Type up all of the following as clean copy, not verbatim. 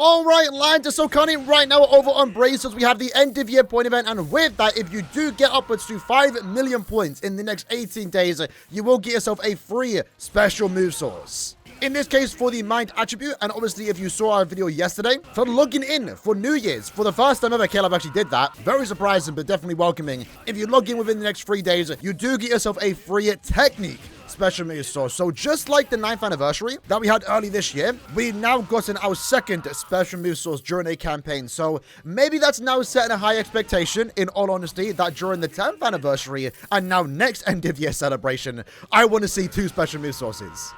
Alright, lads, so currently right now over on Braces, we have the end of year point event, and with that, if you do get upwards to 5 million points in the next 18 days, you will get yourself a free special move source. In this case, for the Mind attribute, and obviously if you saw our video yesterday, for logging in for New Year's, for the first time ever, Caleb actually did that. Very surprising, but definitely welcoming. If you log in within the next 3 days, you do get yourself a free technique special move source. So just like the 9th anniversary that we had early this year, we've now gotten our second special move source during a campaign. So maybe that's now setting a high expectation, in all honesty, that during the 10th anniversary and now next end of year celebration, I want to see 2 special move sources.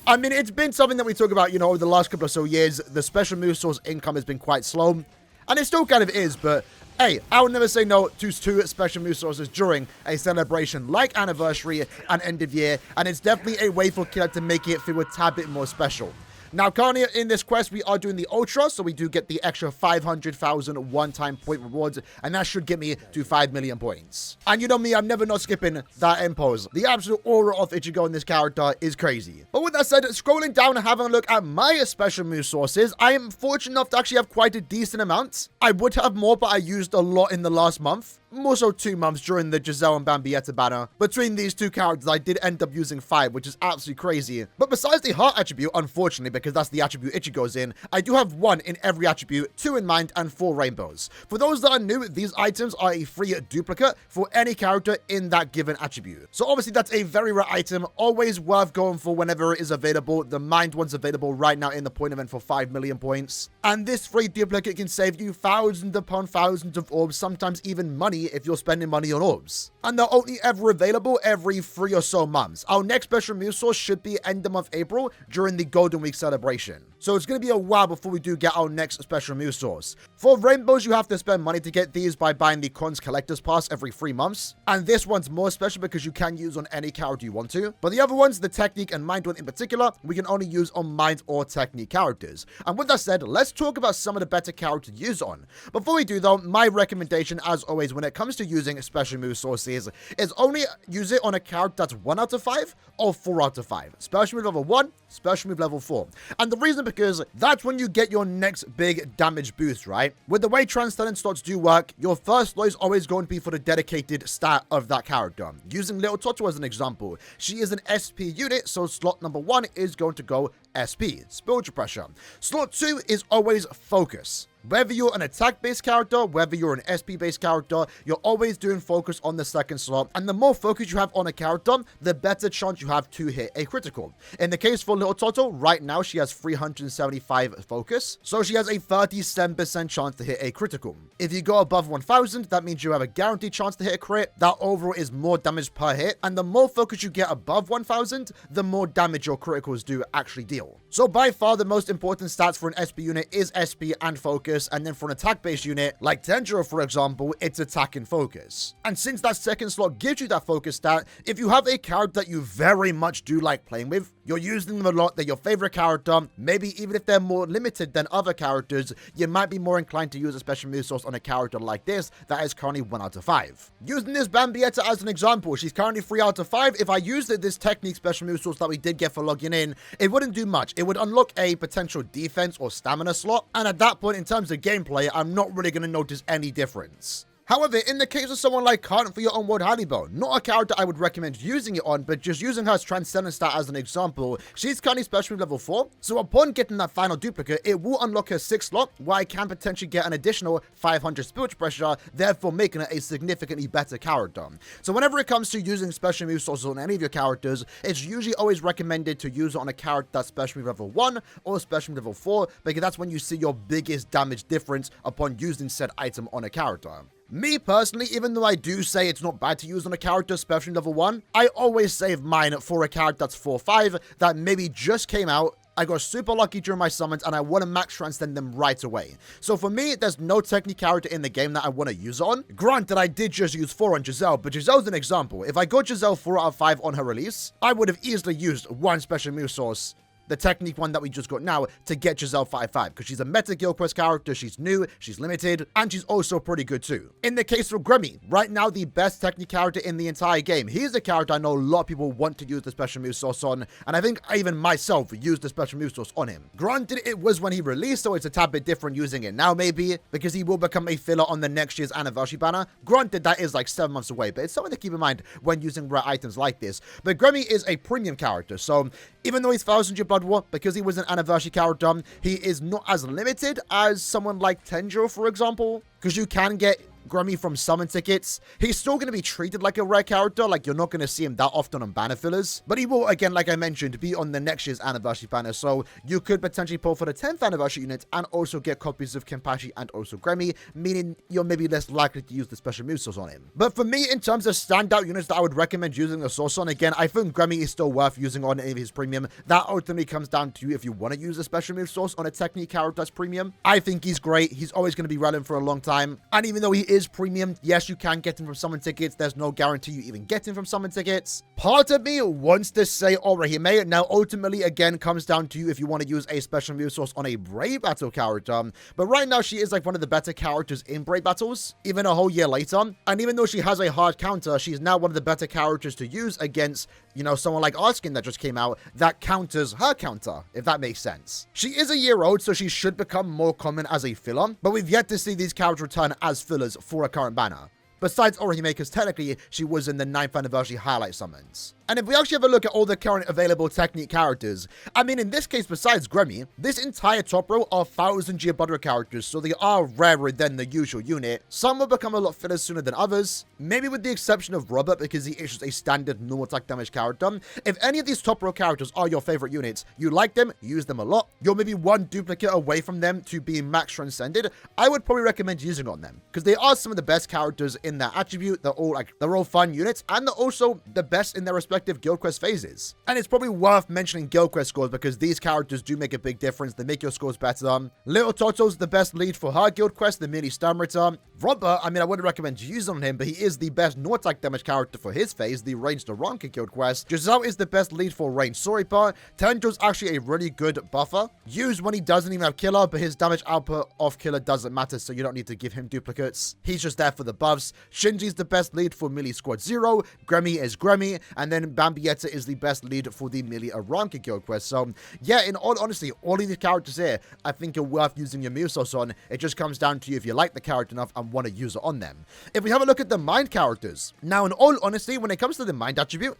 I mean, it's been something that we talk about, over the last couple of so years. The special move source income has been quite slow, and it still kind of is, but hey, I would never say no to 2 special move sources during a celebration like anniversary and end of year, and it's definitely a way for Killer to make it feel a tad bit more special. Now, currently in this quest, we are doing the Ultra, so we do get the extra 500,000 one-time point rewards, and that should get me to 5 million points. And you know me, I'm never not skipping that end pose. The absolute aura of Ichigo in this character is crazy. But with that said, scrolling down and having a look at my special move sources, I am fortunate enough to actually have quite a decent amount. I would have more, but I used a lot in the last month. More so 2 months during the Giselle and Bambietta banner. Between these 2 characters, I did end up using 5, which is absolutely crazy. But besides the heart attribute, unfortunately, because that's the attribute Ichigo's in, I do have 1 in every attribute, 2 in Mind, and 4 rainbows. For those that are new, these items are a free duplicate for any character in that given attribute. So obviously that's a very rare item, always worth going for whenever it is available. The Mind one's available right now in the point event for 5 million points. And this free duplicate can save you thousands upon thousands of orbs, sometimes even money if you're spending money on orbs. And they're only ever available every 3 or so months. Our next special move source should be end of month April during the Golden Week celebration. So it's going to be a while before we do get our next special move source. For rainbows, you have to spend money to get these by buying the Cons Collector's Pass every 3 months. And this one's more special because you can use on any character you want to. But the other ones, the Technique and Mind one in particular, we can only use on Mind or Technique characters. And with that said, let's talk about some of the better characters to use on. Before we do though, my recommendation as always when it comes to using special move sources is only use it on a character that's 1 out of 5 or 4 out of 5. Special move level 1, special move level 4. And the reason because that's when you get your next big damage boost, right? With the way transcendent slots do work, your first slot is always going to be for the dedicated stat of that character. Using Little Toto as an example, she is an SP unit, so slot number 1 is going to go SP, spiritual pressure. Slot 2 is always focus. Whether you're an attack-based character, whether you're an SP-based character, you're always doing focus on the second slot. And the more focus you have on a character, the better chance you have to hit a critical. In the case for Little Toto, right now she has 375 focus, so she has a 37% chance to hit a critical. If you go above 1000, that means you have a guaranteed chance to hit a crit. That overall is more damage per hit, and the more focus you get above 1000, the more damage your criticals do actually deal. So by far the most important stats for an SP unit is SP and focus. And then for an attack-based unit, like Denjiro, for example, it's attack and focus. And since that second slot gives you that focus stat, if you have a character that you very much do like playing with, you're using them a lot, they're your favorite character, maybe even if they're more limited than other characters, you might be more inclined to use a special move source on a character like this that is currently 1 out of 5. Using this Bambietta as an example, she's currently 3 out of 5. If I used this technique special move source that we did get for logging in, it wouldn't do much. It would unlock a potential defense or stamina slot, and at that point in terms of gameplay, I'm not really going to notice any difference. However, in the case of someone like Hunt for your own world Halibo, not a character I would recommend using it on, but just using her Transcendent stat as an example, she's currently special move level 4, so upon getting that final duplicate, it will unlock her 6th slot, where I can potentially get an additional 500 spiritual pressure, therefore making her a significantly better character. So whenever it comes to using special move sources on any of your characters, it's usually always recommended to use it on a character that's special move level 1 or special move level 4, because that's when you see your biggest damage difference upon using said item on a character. Me personally, even though I do say it's not bad to use on a character, especially level 1, I always save mine for a character that's 4-5 that maybe just came out. I got super lucky during my summons and I want to max transcend them right away. So for me, there's no technique character in the game that I want to use on. Granted, I did just use 4 on Giselle, but Giselle's an example. If I got Giselle 4 out of 5 on her release, I would have easily used 1 special move source the technique one that we just got now, to get Giselle 5-5, because she's a meta Guild Quest character, she's new, she's limited, and she's also pretty good too. In the case of Grimmy, right now the best technique character in the entire game. He's a character I know a lot of people want to use the special move source on, and I think I even myself used the special move source on him. Granted, it was when he released, so it's a tad bit different using it now maybe, because he will become a filler on the next year's anniversary banner. Granted, that is like 7 months away, but it's something to keep in mind when using rare items like this. But Grimmy is a premium character, so even though he's 1000 year Blood War, because he was an anniversary character, he is not as limited as someone like Tenjo, for example, because you can get Grimmy from summon tickets. He's still going to be treated like a rare character, like you're not going to see him that often on banner fillers, but he will, again, like I mentioned, be on the next year's anniversary banner, so you could potentially pull for the 10th anniversary unit and also get copies of Kenpachi and also Grimmy, meaning you're maybe less likely to use the special move source on him. But for me, in terms of standout units that I would recommend using the source on, again, I think Grimmy is still worth using on any of his premium. That ultimately comes down to if you want to use a special move source on a technique character that's premium. I think he's great. He's always going to be relevant for a long time, and even though he is premium, yes, you can get him from summon tickets. There's no guarantee you even get him from summon tickets. Part of me wants to say Aaroniero. Now, ultimately, again, comes down to you if you want to use a special move source on a Brave Battle character. But right now, she is like one of the better characters in Brave Battles, even a whole year later. And even though she has a hard counter, she's now one of the better characters to use against, you know, someone like Arskin that just came out that counters her counter, if that makes sense. She is a year old, so she should become more common as a filler, but we've yet to see these characters return as fillers for a current banner. Besides Aaroniero, because technically she was in the 9th anniversary highlight summons. And if we actually have a look at all the current available technique characters, I mean, in this case, besides Grimmy, this entire top row are 1000 year Blood War characters, so they are rarer than the usual unit. Some will become a lot fillers sooner than others, maybe with the exception of Robert, because he issues a standard normal attack damage character. If any of these top row characters are your favorite units, you like them, use them a lot, you're maybe one duplicate away from them to being max transcended, I would probably recommend using on them, because they are some of the best characters in that attribute. They're all fun units, and they're also the best in their respective Guild Quest phases. And it's probably worth mentioning Guild Quest scores, because these characters do make a big difference. They make your scores better. Little Toto's the best lead for her Guild Quest, the mini Stun Ritter. Robert, I mean, I wouldn't recommend using on him, but he is the best no attack damage character for his phase, the ranged Aranka Guild Quest. Giselle is the best lead for ranged Soripa. Tenjo's actually a really good buffer, used when he doesn't even have killer, but his damage output off killer doesn't matter, so you don't need to give him duplicates. He's just there for the buffs. Shinji's the best lead for melee squad 0. Grimmy is Grimmy, and then Bambietta is the best lead for the melee Aranka Guild Quest. So yeah, in all honesty, all of these characters here I think are worth using your move source on. It just comes down to you if you like the character enough and want to use it on them. If we have a look at the mind characters, now in all honesty, when it comes to the mind attribute,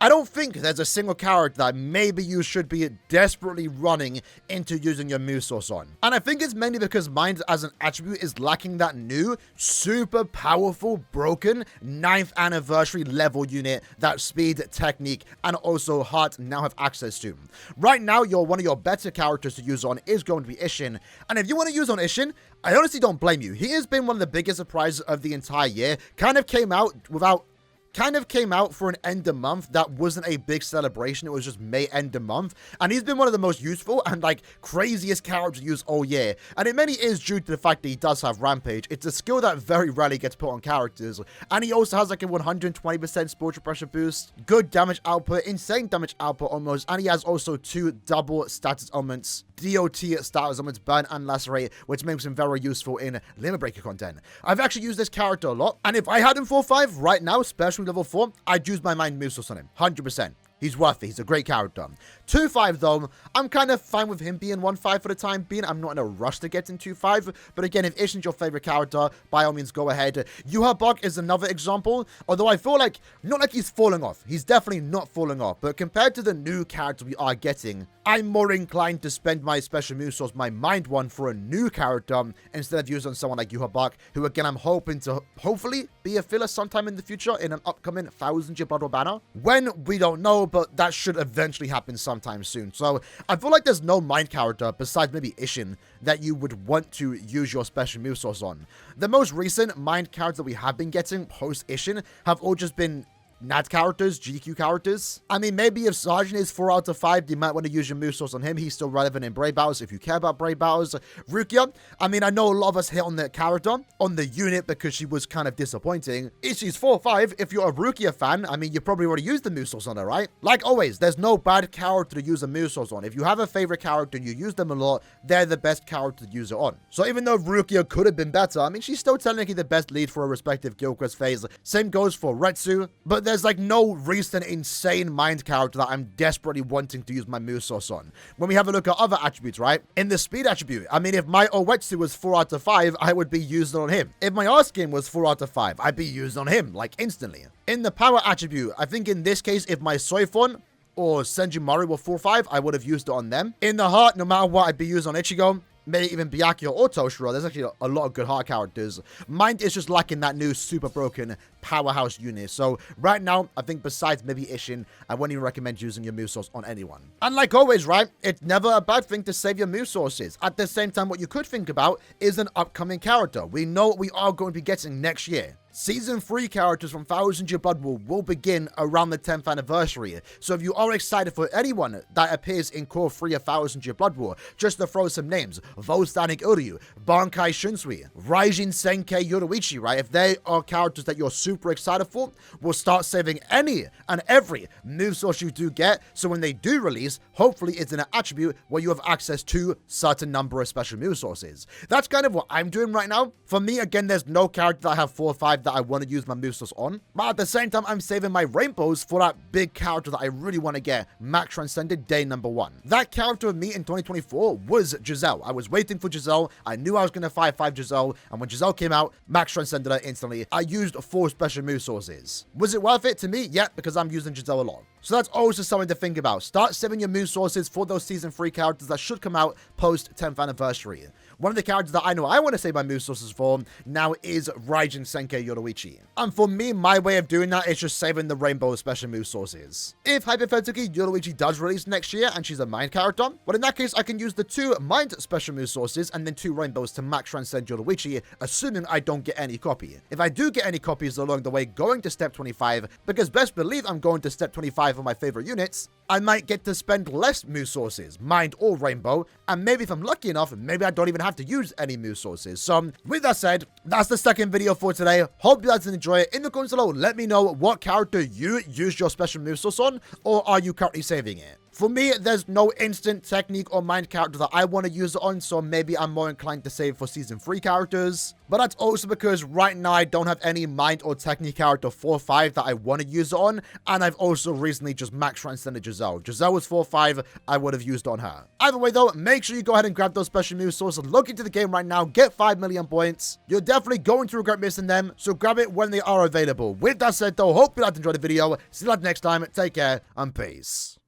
I don't think there's a single character that maybe you should be desperately running into using your move source on. And I think it's mainly because Mind as an attribute is lacking that new, super powerful, broken 9th anniversary level unit that Speed, Technique, and also Heart now have access to. Right now, one of your better characters to use on is going to be Ishin. And if you want to use on Ishin, I honestly don't blame you. He has been one of the biggest surprises of the entire year. Kind of came out for an end of month that wasn't a big celebration. It was just May end of month, and he's been one of the most useful and like craziest characters to use all year. And it mainly is due to the fact that he does have Rampage. It's a skill that very rarely gets put on characters, and he also has like a 120% spiritual pressure boost, good damage output, insane damage output almost, and he has also 2 double status elements, DOT status elements, Burn and Lacerate, which makes him very useful in Limit Breaker content. I've actually used this character a lot, and if I had him 4-5 right now, especially level 4, I'd use my mind move source on him 100%. He's worth it. He's a great character. 2-5 though, I'm kind of fine with him being 1-5 for the time being. I'm not in a rush to get in 2-5. But again, if Ishin's your favorite character, by all means go ahead. Yuhabok is another example. Although I feel like, not like he's falling off. He's definitely not falling off. But compared to the new character we are getting, I'm more inclined to spend my special move source, my mind one, for a new character instead of using someone like Yuhabok, who again I'm hoping to hopefully be a filler sometime in the future in an upcoming 1000 year Blood War banner. When, we don't know, but that should eventually happen sometime soon. So I feel like there's no mind character besides maybe Ishin that you would want to use your special move source on. The most recent mind characters that we have been getting post Ishin have all just been NAD characters, GQ characters. I mean, maybe if Sergeant is 4 out of 5, you might want to use your move source on him. He's still relevant in Brave Battles if you care about Brave Battles. Rukia, I mean, I know a lot of us hit on the character, on the unit, because she was kind of disappointing. If she's 4-5, if you're a Rukia fan, I mean, you probably already used the move source on her, right? Like always, there's no bad character to use a move source on. If you have a favorite character and you use them a lot, they're the best character to use it on. So even though Rukia could have been better, I mean, she's still technically the best lead for a respective guild quest phase. Same goes for Retsu, but there's like no recent insane mind character that I'm desperately wanting to use my move source on. When we have a look at other attributes, right? In the speed attribute, I mean, if my Owetsu was 4 out of 5, I would be using on him. If my Arskin was 4 out of 5, I'd be using on him, like instantly. In the power attribute, I think in this case, if my Soifon or Senjumaru were 4-5, I would have used it on them. In the heart, no matter what, I'd be using on Ichigo. Maybe even Byakuya or Toshiro. There's actually a lot of good heart characters. Mind is just lacking that new super broken powerhouse unit. So right now, I think besides maybe Ishin, I wouldn't even recommend using your move source on anyone. And like always, right? It's never a bad thing to save your move sources. At the same time, what you could think about is an upcoming character. We know what we are going to be getting next year. Season 3 characters from 1000 Year Blood War will begin around the 10th anniversary. So if you are excited for anyone that appears in Core 3 of 1000 Year Blood War, just to throw some names, Volstanic Uryu, Bankai Shunsui, Raijin Senkei Yoruichi, right? If they are characters that you're super excited for, we'll start saving any and every move source you do get. So when they do release, hopefully it's in an attribute where you have access to certain number of special move sources. That's kind of what I'm doing right now. For me, again, there's no character that I have 4 or 5 that I want to use my move source on, but at the same time, I'm saving my rainbows for that big character that I really want to get, Max Transcended Day number 1. That character of me in 2024 was Giselle. I was waiting for Giselle. I knew I was going to 5-5 Giselle, and when Giselle came out, Max Transcended her instantly. I used 4 special move sources. Was it worth it to me? Yeah, because I'm using Giselle a lot. So that's also something to think about. Start saving your move sources for those Season 3 characters that should come out post 10th anniversary. One of the characters that I know I want to save my move sources for now is Raijin Senkei Yoruichi. And for me, my way of doing that is just saving the rainbow special move sources. If hypothetically Yoruichi does release next year and she's a mind character, well in that case I can use the 2 mind special move sources and then 2 rainbows to max transcend Yoruichi, assuming I don't get any copy. If I do get any copies along the way going to step 25, because best believe I'm going to step 25 for my favorite units, I might get to spend less move sources, mind or rainbow, and maybe if I'm lucky enough, maybe I don't even have to use any move sources. So with that said, that's the second video for today. Hope you guys enjoy it. In the comments below, let me know what character you used your special move source on, or are you currently saving it? For me, there's no instant technique or mind character that I want to use it on, so maybe I'm more inclined to save for Season 3 characters. But that's also because right now I don't have any mind or technique character 4-5 that I want to use it on, and I've also recently just max transcended Giselle. Giselle was 4-5, I would have used it on her. Either way though, make sure you go ahead and grab those special move sources, look into the game right now, get 5 million points. You're definitely going to regret missing them, so grab it when they are available. With that said though, hope you guys enjoyed the video. See you guys next time, take care, and peace.